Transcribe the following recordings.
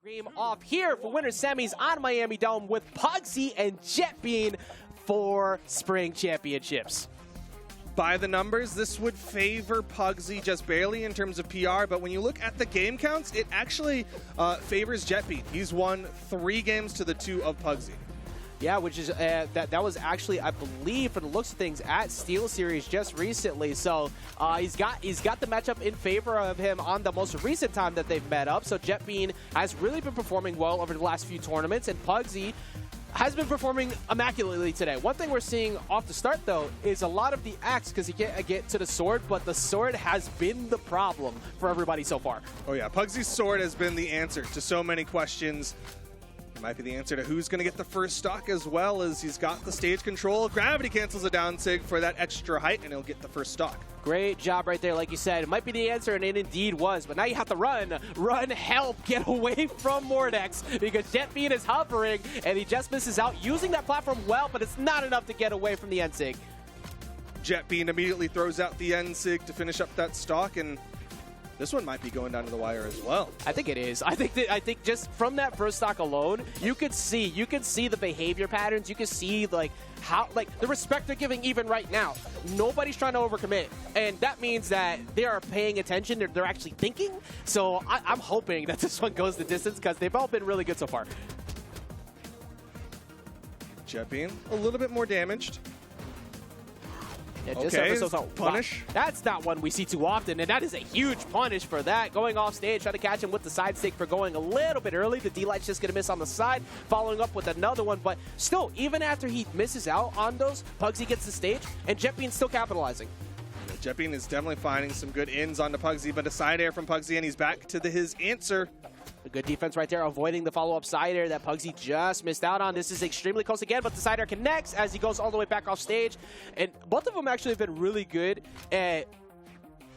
Game off here for winter semis on Miami Dome with Pugsy and Jetbean for spring championships. By the numbers, this would favor Pugsy just barely in terms of PR, but when you look at the game counts, it actually favors Jetbean. He's won 3 games to the 2 of Pugsy. Yeah, which is that was actually, I believe, from the looks of things, at Steel Series just recently. So he's got the matchup in favor of him on the most recent time that they've met up. So Jetbean has really been performing well over the last few tournaments, and Pugsy has been performing immaculately today. One thing we're seeing off the start, though, is a lot of the axe, because he can't get to the sword, but the sword has been the problem for everybody so far. Oh yeah, Pugsy's sword has been the answer to so many questions. It might be the answer to who's going to get the first stock, as well as he's got the stage control. Gravity cancels a down sig for that extra height, and he'll get the first stock. Great job right there, like you said. It might be the answer, and it indeed was. But now you have to run, help, get away from Mordex, because Jetbean is hovering, and he just misses out, using that platform well, but it's not enough to get away from the end sig. Jetbean immediately throws out the end sig to finish up that stock, and this one might be going down to the wire as well. I think it is. I think just from that first stock alone, you could see the behavior patterns. You could see how the respect they're giving even right now. Nobody's trying to overcommit, and that means that they are paying attention. They're actually thinking. So I'm hoping that this one goes the distance, because they've all been really good so far. Jetbean a little bit more damaged. Yeah, okay, punish. Wow. That's not one we see too often, and that is a huge punish for that. Going off stage, trying to catch him with the side stick for going a little bit early. The D-Light's just going to miss on the side, following up with another one. But still, even after he misses out on those, Pugsy gets the stage, and Jetbean's still capitalizing. Yeah, Jetbean is definitely finding some good ins onto Pugsy, but a side air from Pugsy, and he's back to his answer. A good defense right there, avoiding the follow-up side air that Pugsy just missed out on. This is extremely close again, but the side air connects as he goes all the way back off stage. And both of them actually have been really good at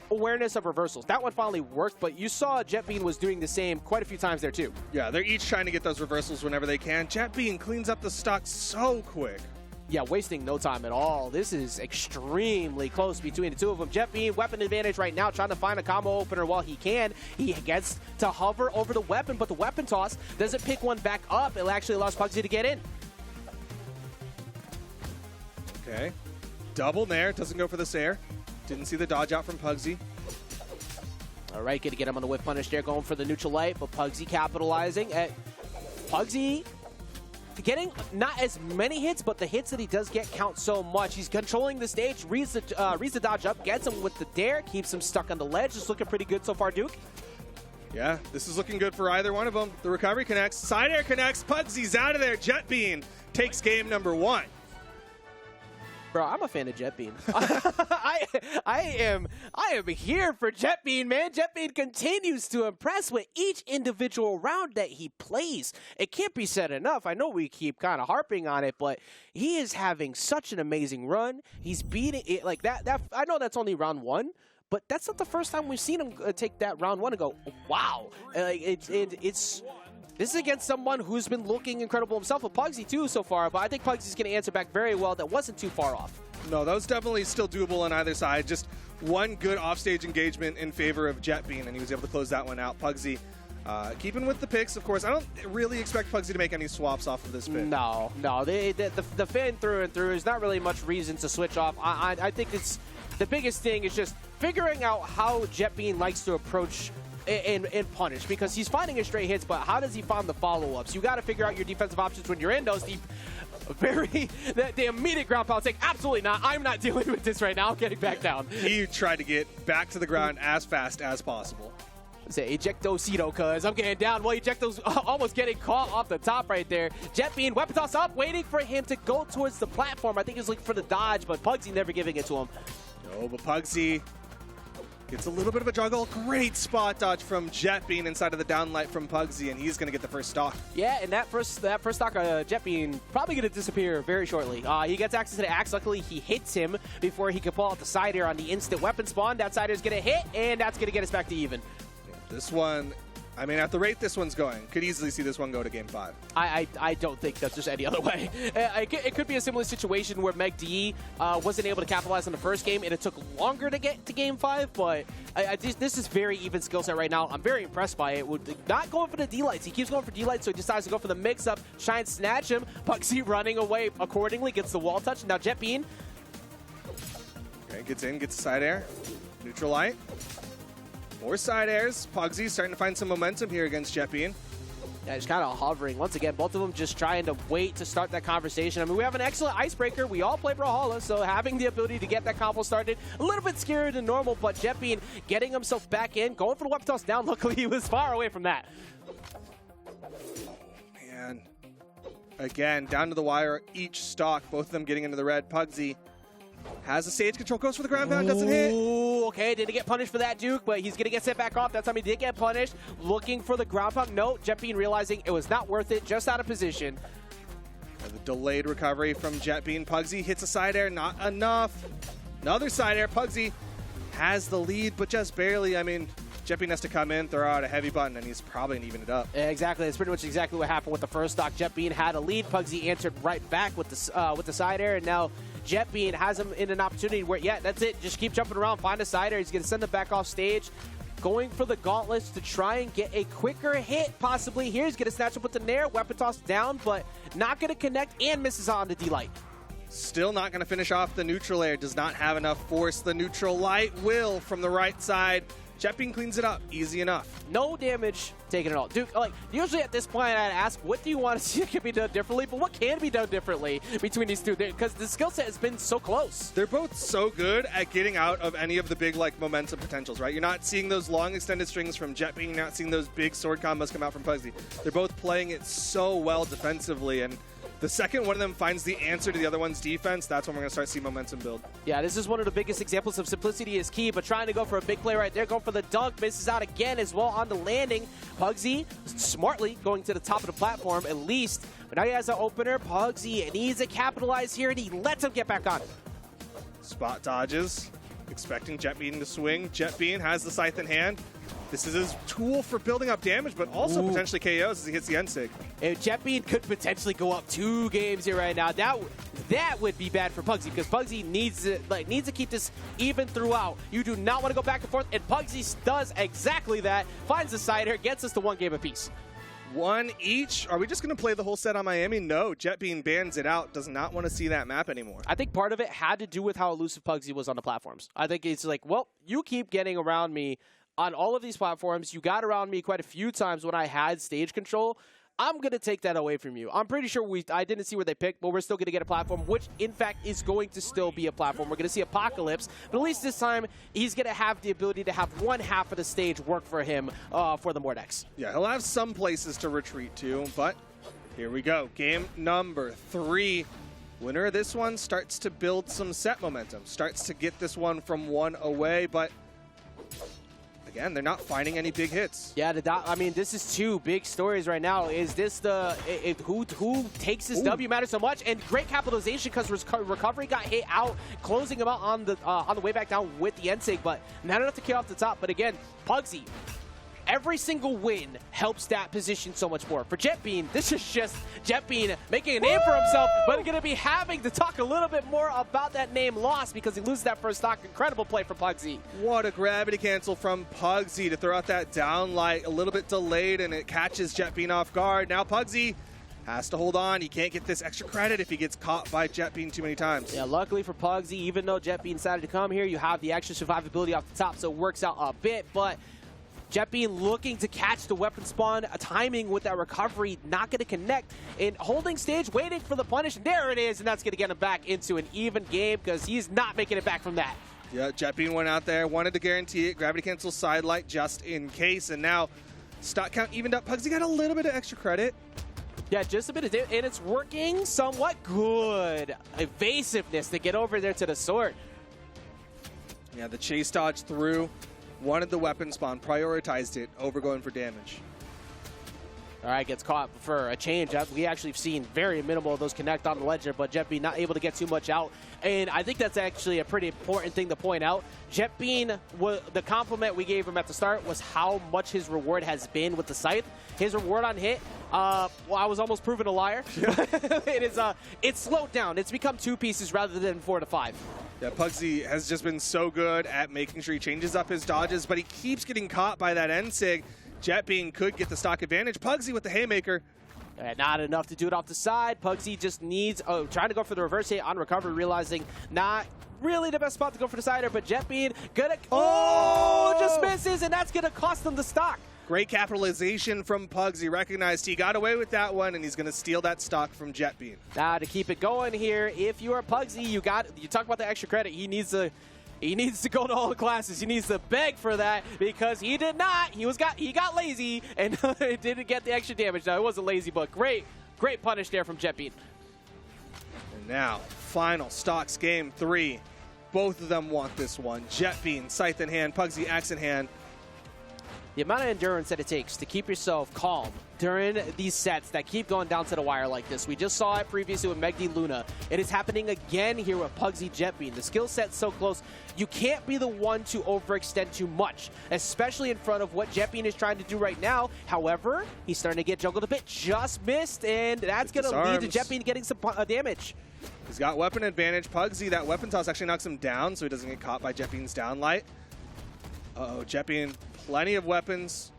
awareness of reversals. That one finally worked, but you saw Jetbean was doing the same quite a few times there too. Yeah, they're each trying to get those reversals whenever they can. Jetbean cleans up the stock so quick. Yeah, wasting no time at all. This is extremely close between the two of them. Jetbean, weapon advantage right now, trying to find a combo opener while he can. He gets to hover over the weapon, but the weapon toss doesn't pick one back up. It actually allows Pugsy to get in. Okay. Double nair, doesn't go for the Sair. Didn't see the dodge out from Pugsy. All right, good to get him on the whip punish there, going for the neutral light, but Pugsy capitalizing. Pugsy getting not as many hits, but the hits that he does get count so much. He's controlling the stage, reads the dodge up, gets him with the dare, keeps him stuck on the ledge. It's looking pretty good so far, Duke. Yeah, this is looking good for either one of them. The recovery connects, side air connects, Pugsy's out of there. Jetbean takes game number 1. Bro, I'm a fan of Jetbean. I am here for Jetbean, man. Jetbean continues to impress with each individual round that he plays. It can't be said enough. I know we keep kind of harping on it, but he is having such an amazing run. He's beating it like that. I know that's only round 1, but that's not the first time we've seen him take that round 1 and go, wow. This is against someone who's been looking incredible himself, with Pugsy too so far, but I think Pugsy's going to answer back very well. That wasn't too far off. No, that was definitely still doable on either side. Just one good offstage engagement in favor of Jetbean, and he was able to close that one out. Pugsy keeping with the picks, of course. I don't really expect Pugsy to make any swaps off of this Finn. No. The Finn through and through, there's not really much reason to switch off. I think it's the biggest thing is just figuring out how Jetbean likes to approach and punish, because he's finding his straight hits, but how does he find the follow-ups? You got to figure out your defensive options when you're in those deep. The immediate ground pound take, absolutely not. I'm not dealing with this right now. I'm getting back down. He tried to get back to the ground as fast as possible. Say ejecto-cito, cuz I'm getting down. Well, ejecto's almost getting caught off the top right there. Jetbean, weapon toss up, waiting for him to go towards the platform. I think he's looking for the dodge, but Pugsy never giving it to him. No, but Pugsy gets a little bit of a juggle. Great spot dodge from Jetbean inside of the downlight from Pugsy, and he's going to get the first stock. Yeah, and that first stock, Jetbean probably going to disappear very shortly. He gets access to the axe. Luckily, he hits him before he can pull out the side air on the instant weapon spawn. That side air is going to hit, and that's going to get us back to even. This one I mean, at the rate this one's going, could easily see this one go to Game 5. I don't think that's just any other way. It could be a similar situation where Meg D wasn't able to capitalize on the first game, and it took longer to get to Game 5, but this is very even skill set right now. I'm very impressed by it. Not going for the D-Lights. He keeps going for D-Lights, so he decides to go for the mix-up, try and snatch him. Pugsy running away accordingly, gets the wall touch. Now Jet Bean. Okay, gets in, gets a side air. Neutral light. More side airs. Pugsy starting to find some momentum here against Jet Bean. Yeah, just kind of hovering. Once again, both of them just trying to wait to start that conversation. I mean, we have an excellent icebreaker. We all play Brawlhalla, so having the ability to get that combo started, a little bit scarier than normal, but Jet Bean getting himself back in, going for the weapon toss down. Luckily, he was far away from that. Man. Again, down to the wire, each stock, both of them getting into the red. Pugsy has the stage control, goes for the ground pound, doesn't hit. Ooh, okay, didn't get punished for that, Duke, but he's going to get set back off. That time he did get punished. Looking for the ground pound. No, Jet Bean realizing it was not worth it, just out of position. And the delayed recovery from Jet Bean. Pugsy hits a side air, not enough. Another side air. Pugsy has the lead, but just barely. I mean, Jet Bean has to come in, throw out a heavy button, and he's probably going to even it up. Exactly. That's pretty much exactly what happened with the first stock. Jet Bean had a lead. Pugsy answered right back with the side air, and now Jet Bean has him in an opportunity where, yeah, that's it. Just keep jumping around, find a side air. He's going to send him back off stage. Going for the gauntlets to try and get a quicker hit, possibly here. He's going to snatch up with the nair. Weapon toss down, but not going to connect and misses on the D-Light. Still not going to finish off the neutral air. Does not have enough force. The neutral light will from the right side. Jet Bean cleans it up. Easy enough. No damage taken at all. Duke, like, usually at this point I'd ask, what do you want to see that can be done differently? But what can be done differently between these two? Because the skill set has been so close. They're both so good at getting out of any of the big, like, momentum potentials, right? You're not seeing those long extended strings from Jet Bean. You're not seeing those big sword combos come out from Pugsy. They're both playing it so well defensively, and the second one of them finds the answer to the other one's defense, that's when we're going to start seeing momentum build. Yeah, this is one of the biggest examples of simplicity is key, but trying to go for a big play right there, going for the dunk, misses out again as well on the landing. Pugsy smartly going to the top of the platform at least, but now he has an opener. Pugsy needs to capitalize here, and he lets him get back on. Spot dodges, expecting Jet Bean to swing. Jet Bean has the scythe in hand. This is his tool for building up damage, but also potentially KOs as he hits the end sig. Jet Bean could potentially go up 2 games here right now. That would be bad for Pugsy, because Pugsy needs to keep this even throughout. You do not want to go back and forth, and Pugsy does exactly that. Finds the side air, gets us to 1 game apiece. 1 each. Are we just going to play the whole set on Miami? No. Jet Bean bans it out. Does not want to see that map anymore. I think part of it had to do with how elusive Pugsy was on the platforms. I think it's like, well, you keep getting around me on all of these platforms. You got around me quite a few times when I had stage control. I'm going to take that away from you. I'm pretty sure I didn't see where they picked, but we're still going to get a platform, which in fact is going to still be a platform. We're going to see Apocalypse, but at least this time he's going to have the ability to have 1/2 of the stage work for him for the Mordex. Yeah, he'll have some places to retreat to, but here we go. Game number 3. Winner of this one starts to build some set momentum, starts to get this one from 1 away, but again, they're not finding any big hits. Yeah, I mean, this is 2 big stories right now. Is this who takes this W matters so much? And great capitalization because recovery got hit out, closing him out on the way back down with the end sig, but not enough to kill off the top. But again, Pugsy, every single win helps that position so much more. For Jet Bean, this is just Jet Bean making a name for himself, but going to be having to talk a little bit more about that name loss because he loses that first stock. Incredible play from Pugsy. What a gravity cancel from Pugsy to throw out that down light. A little bit delayed, and it catches Jet Bean off guard. Now Pugsy has to hold on. He can't get this extra credit if he gets caught by Jet Bean too many times. Yeah, luckily for Pugsy, even though Jet Bean decided to come here, you have the extra survivability off the top, so it works out a bit, but Jet Bean looking to catch the weapon spawn, timing with that recovery, not going to connect, and holding stage, waiting for the punish, and there it is, and that's going to get him back into an even game because he's not making it back from that. Yeah, Jet Bean went out there, wanted to guarantee it, gravity cancel side light just in case, and now stock count evened up. Pugsy got a little bit of extra credit. Yeah, just a bit of and it's working somewhat good. Evasiveness to get over there to the sword. Yeah, the chase dodge through. Wanted the weapon spawn, prioritized it over going for damage. All right, gets caught for a change. We actually have seen very minimal of those connect on the ledger, but Jet Bean not able to get too much out. And I think that's actually a pretty important thing to point out. Jet Bean, the compliment we gave him at the start was how much his reward has been with the Scythe. His reward on hit, well, I was almost proven a liar. It's slowed down. It's become 2 pieces rather than 4 to 5. Yeah, Pugsy has just been so good at making sure he changes up his dodges, but he keeps getting caught by that end sig. Jet Bean could get the stock advantage. Pugsy with the haymaker. Not enough to do it off the side. Pugsy just needs, trying to go for the reverse hit on recovery, realizing not really the best spot to go for the cider, but Jet Bean gonna, just misses, and that's gonna cost them the stock. Great capitalization from Pugsy. Recognized he got away with that one, and he's gonna steal that stock from Jet Bean. Now to keep it going here, if you are Pugsy, you talk about the extra credit. He needs to go to all the classes. He needs to beg for that because he did not. He got lazy and didn't get the extra damage. Now, it wasn't lazy, but great punish there from Jet Bean. And now, final stocks game 3. Both of them want this one. Jet Bean, scythe in hand, Pugsy axe in hand. The amount of endurance that it takes to keep yourself calm during these sets that keep going down to the wire like this. We just saw it previously with Megdi Luna. It is happening again here with Pugsy Jet Bean. The skill set's so close. You can't be the one to overextend too much, especially in front of what Jet Bean is trying to do right now. However, he's starting to get juggled a bit. Just missed, and that's going to lead to Jet Bean getting some damage. He's got weapon advantage. Pugsy, that weapon toss actually knocks him down so he doesn't get caught by Jet Bean's downlight. Uh-oh, Jet Bean, plenty of weapons,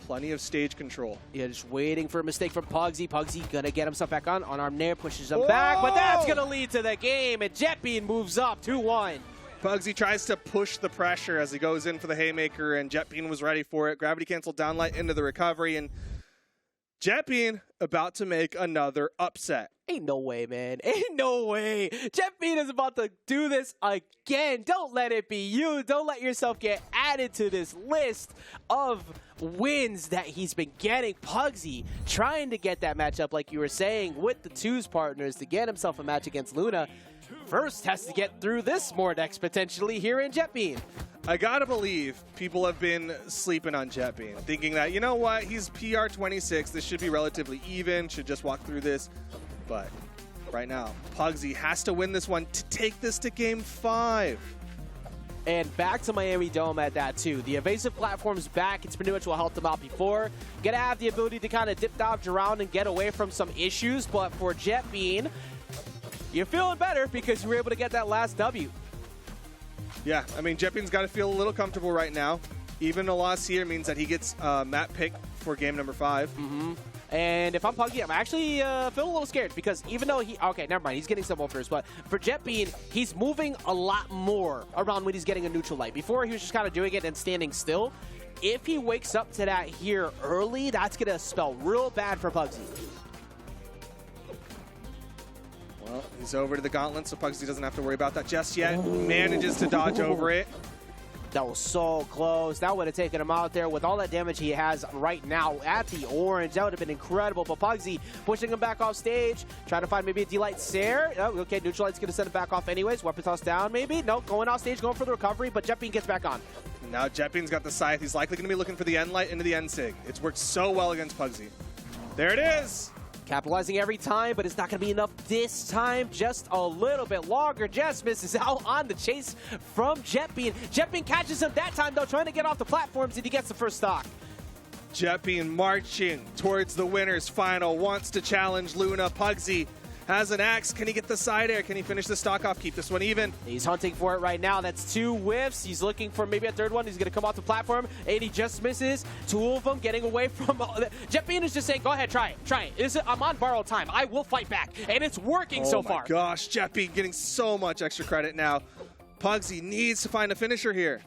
plenty of stage control. Yeah, just waiting for a mistake from Pugsy. Pugsy gonna get himself back on arm nair, pushes him back, but that's gonna lead to the game, and Jet Bean moves up 2-1. Pugsy tries to push the pressure as he goes in for the haymaker, and Jet Bean was ready for it. Gravity canceled downlight into the recovery, and Jet Bean about to make another upset. Ain't no way, man. Ain't no way. Jet Bean is about to do this again. Don't let it be you. Don't let yourself get added to this list of wins that he's been getting. Pugsy trying to get that matchup, like you were saying, with the twos partners to get himself a match against Luna. First has to get through this Mordex potentially here in Jet Bean. I gotta believe people have been sleeping on Jet Bean, thinking that, you know what, he's PR 26, this should be relatively even, should just walk through this. But right now, Pugsy has to win this one to take this to game 5. And back to Miami Dome at that too. The evasive platform's back. It's pretty much what helped him out before. Gonna have the ability to kind of dip dodge around and get away from some issues. But for Jet Bean, you're feeling better because you were able to get that last W. Yeah, I mean, Jet Bean's got to feel a little comfortable right now. Even a loss here means that he gets map pick for game number 5. Mm-hmm. And if I'm Pugsy, I'm actually feeling a little scared because even though okay, never mind, he's getting some ultras, but for Jet Bean, he's moving a lot more around when he's getting a neutral light. Before, he was just kind of doing it and standing still. If he wakes up to that here early, that's going to spell real bad for Pugsy. Well, he's over to the gauntlet, so Pugsy doesn't have to worry about that just yet. Manages to dodge over it. That was so close. That would have taken him out there with all that damage he has right now at the orange. That would have been incredible. But Pugsy pushing him back off stage, trying to find maybe a D-Light Sair. Oh, okay, neutral light's going to send it back off anyways. Weapon toss down maybe. No, going off stage, going for the recovery, but Jet Bean gets back on. Now Jet Bean's got the scythe. He's likely going to be looking for the end light into the end sig. It's worked so well against Pugsy. There it is. Capitalizing every time, but it's not going to be enough this time. Just a little bit longer. Just misses out on the chase from Jet Bean. Jet Bean catches him that time, though, trying to get off the platforms, and he gets the first stock. Jet Bean marching towards the winner's final. Wants to challenge Luna. Pugsy has an axe. Can he get the side air? Can he finish the stock off? Keep this one even. He's hunting for it right now. That's 2 whiffs. He's looking for maybe a third one. He's going to come off the platform, and he just misses. 2 of them getting away from... Jet Bean is just saying, go ahead, try it. I'm on borrowed time. I will fight back, and it's working so far. Oh my gosh, Jet Bean getting so much extra credit now. Pugsy needs to find a finisher here.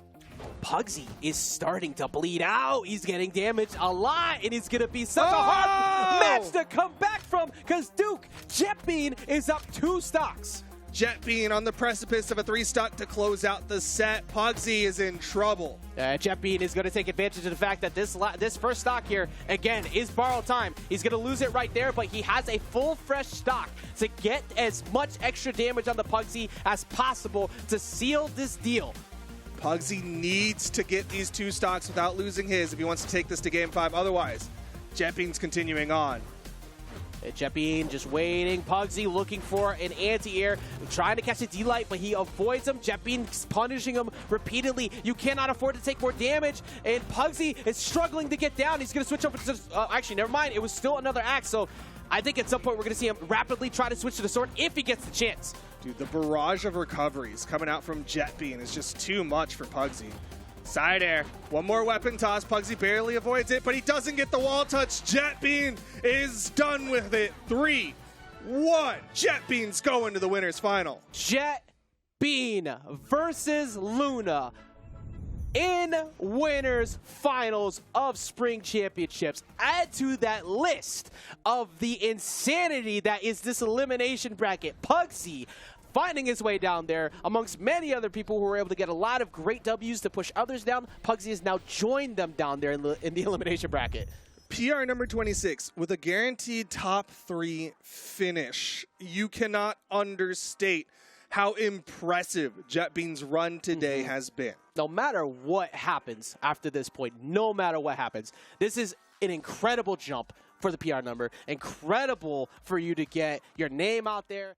Pugsy is starting to bleed out. He's getting damaged a lot, and it's going to be such a hard match to come back from because Duke, Jet Bean is up 2 stocks. Jet Bean on the precipice of a 3-stock to close out the set. Pugsy is in trouble. Jet Bean is going to take advantage of the fact that this first stock here, again, is borrowed time. He's going to lose it right there, but he has a full fresh stock to get as much extra damage on the Pugsy as possible to seal this deal. Pugsy needs to get these 2 stocks without losing his if he wants to take this to game 5. Otherwise, JetBean's continuing on. JetBean just waiting. Pugsy looking for an anti-air, trying to catch a D-Light, but he avoids him. JetBean punishing him repeatedly. You cannot afford to take more damage, and Pugsy is struggling to get down. He's going to switch over to... actually, never mind. It was still another axe, so I think at some point we're going to see him rapidly try to switch to the sword if he gets the chance. Dude, the barrage of recoveries coming out from JetBean is just too much for Pugsy. Side air. One more weapon toss. Pugsy barely avoids it, but he doesn't get the wall touch. JetBean is done with it. 3-1. JetBean's going to the winners final. JetBean versus Luna in winners finals of Spring Championships. Add to that list of the insanity that is this elimination bracket. Pugsy finding his way down there amongst many other people who were able to get a lot of great W's to push others down. Pugsy has now joined them down there in the elimination bracket. PR number 26 with a guaranteed top 3 finish. You cannot understate how impressive JetBean's run today has been. No matter what happens after this point, no matter what happens, this is an incredible jump for the PR number. Incredible for you to get your name out there.